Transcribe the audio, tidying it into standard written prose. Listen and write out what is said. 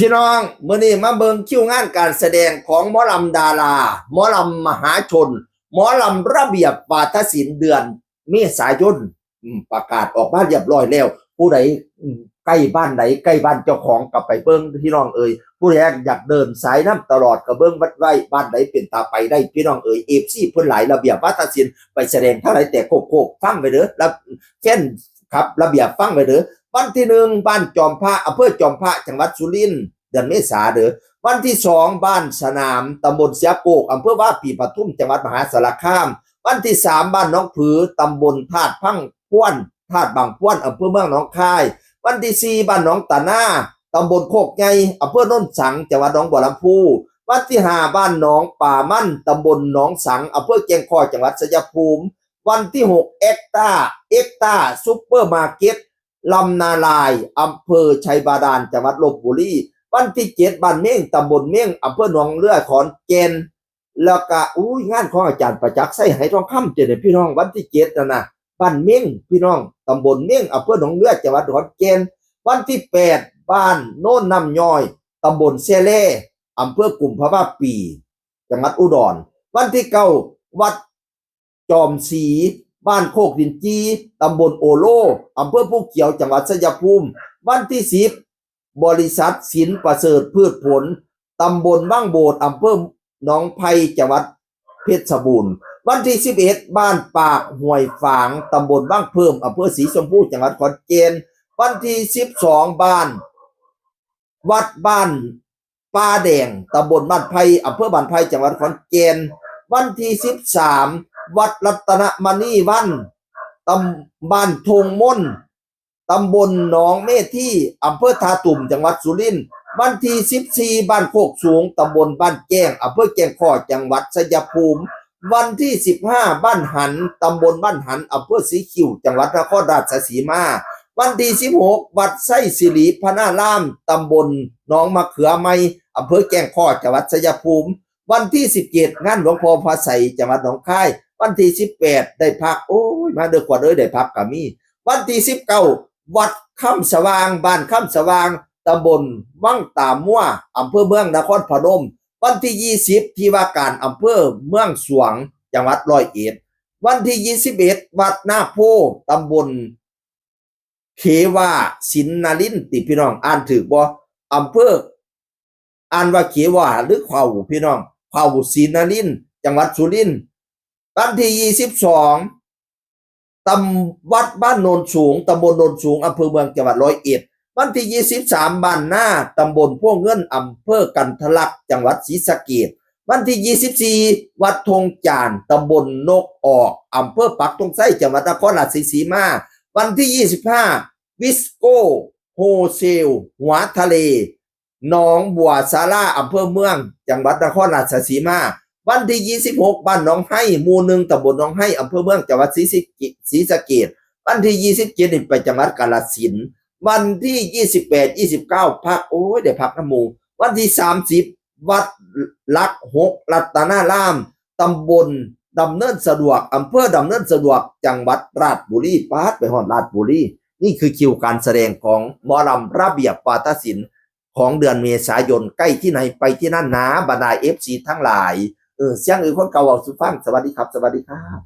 พี่น้องมื้อนี้มาเบิ่งคิวงานการแสดงของหมอลำดาราหมอลำมหาชนหมอลำระเบียบวาทศิลป์เดือนเมษายนประกาศออกมาเรียบร้อยแล้วผู้ใดใกล้บ้านไหนใกล้บ้านเจ้าของก็ไปเบิ่งพี่น้องเอ่ยผู้ใดอยากเดินสายน้ำตลอดก็เบิ่งวัดไว้บ้านไหนเป็นตาไปได้พี่น้องเอ่ย FC เพิ่นหลายระเบียบวาทศิลป์ไปแสดงเท่าไหร่แต่โคกฟังไว้เด้อแล้วเช่นครับระเบียบฟังไว้เด้อวันที่1บ้านจอมพระอำเภอจอมพระจังหวัดสุรินทร์เดือนเมษาเด้อวันที่2บ้านสนามตำบลเสียโกกอำเภอว่าปีปทุมจังหวัดมหาสารคามวันที่3บ้านน้องผือตำบลธาตุพังพ้วนธาตุบางพ้วนอำเภอเมืองหนองคายวันที่4บ้านหนองตาหน้าตำบลโคกใหญ่อำเภอโนนสังจังหวัดหนองบัวลำพูวันที่5บ้านหนองป่ามั่นตำบลหนองสังอำเภอแก่งคอยจังหวัดชัยภูมิวันที่6เอ็กตาซุปเปอร์มาร์เก็ตลำนาลายอำเภอชัยบาดาลจังหวัดลพบุรีวันที่7บ้านเม่งตำบลเม่งอำเภอหนองเลือขอนแก่นแล้วก็งานของอาจารย์ประจักษ์ไส้ไหทองคำเจริญพี่น้องวันที่7นะบ้านเม่งพี่น้องตำบลเม่งอำเภอหนองเลือจังหวัดขอนแก่นวันที่8บ้านโน่นน้ำย้อยตำบลเซเล่อำเภอกุมภาวะปีจังหวัดอุดรวันที่9วัดจอมศรีบ้านโคกดินจีตำบลโอโลอำเภอภูเขียวจังหวัดชัยภูมิวันที่10บริษัทสินประเสริฐพืชผลตำบลบ้างโบดอำเภอหนองไผ่จังหวัดเพชรบูรณ์วันที่11บ้านปากห้วยฝางตำบลบ้างเพิ่มอำเภอศรีชมพูจังหวัดขอนแก่นวันที่12บ้านวัดบ้านป่าแดงตำบลบ้านไผ่อำเภอบ้านไผ่จังหวัดขอนแก่นวันที่13วัดรัตนมณีวันตำบ้านทงมนตำบลหนองเมที่อำเภอทาตุ่มจังหวัดสุรินทร์วันที่14บ้านโคกสูงตำบลบ้านแก้งอำเภอแก่งคอยจังหวัดชัยภูมิวันที่15บ้านหันตำบลบ้านหันอำเภอสีคิ้วจังหวัดนครราชสีมาวันที่16วัดไส้สิริพนารามตำบลหนองมะเขือไม้อำเภอแก่งคอยจังหวัดชัยภูมิวันที่17งานหลวงพ่อพระไสยจังหวัดหนองคายวันที่18ได้พักมาเด้อกว่าได้พักก็มีวันที่19วัดค่ำสว่างบ้านค่ำสว่างตำบลวังตามั่วอำเภอเมืองนครพนมวันที่20ที่ว่าการอำเภอเมืองสวงจังหวัดร้อยเอ็ดวันที่21วัดนาโพตำบลเขวาสินนารินติพี่น้องอ่านถูกบ่อำเภออ่านว่าเขวาหรือขวาวพี่น้องขวาวสินนารินจังหวัดสุรินทร์วันที่22วัดบ้านโนนสูงตำบลโนนสูงอำเภอเมืองจังหวัดร้อยเอ็ดวันที่23บ้านหน้าตำบลพวกเงินอำเภอกันทะลักจังหวัดศรีสะเกษวันที่24วัดธงจานตำบลนกออกอำเภอปักธงไส้จังหวัดนครราชสีมาวันที่25วิสโก้โฮเซลหัวทะเลหนองบัวซาร่าอำเภอเมืองจังหวัดนครราชสีมาวันที่26บ้านหนองไห้หมู่1ตำบลหนองไห้อำเภอเมืองจังหวัดศรีสะเกษวันที่27ไปจังหวัดกาฬสินธุ์วันที่28 29พักได้พักน้ำหมู่วันที่30วัดลัก6รัตนารามตำบลดำเนินสะดวกอำเภอดำเนินสะดวกจังหวัดราชบุรีปาดไปฮอดราชบุรีนี่คือคิวการแสดงของหมอลำระเบียบวาทศิลป์ของเดือนเมษายนใกล้ที่ไหนไปที่นั่นนะบรรดา FC ทั้งหลายเสียงอื่นคนเก่าเอาสุฟังสวัสดีครับสวัสดีครับ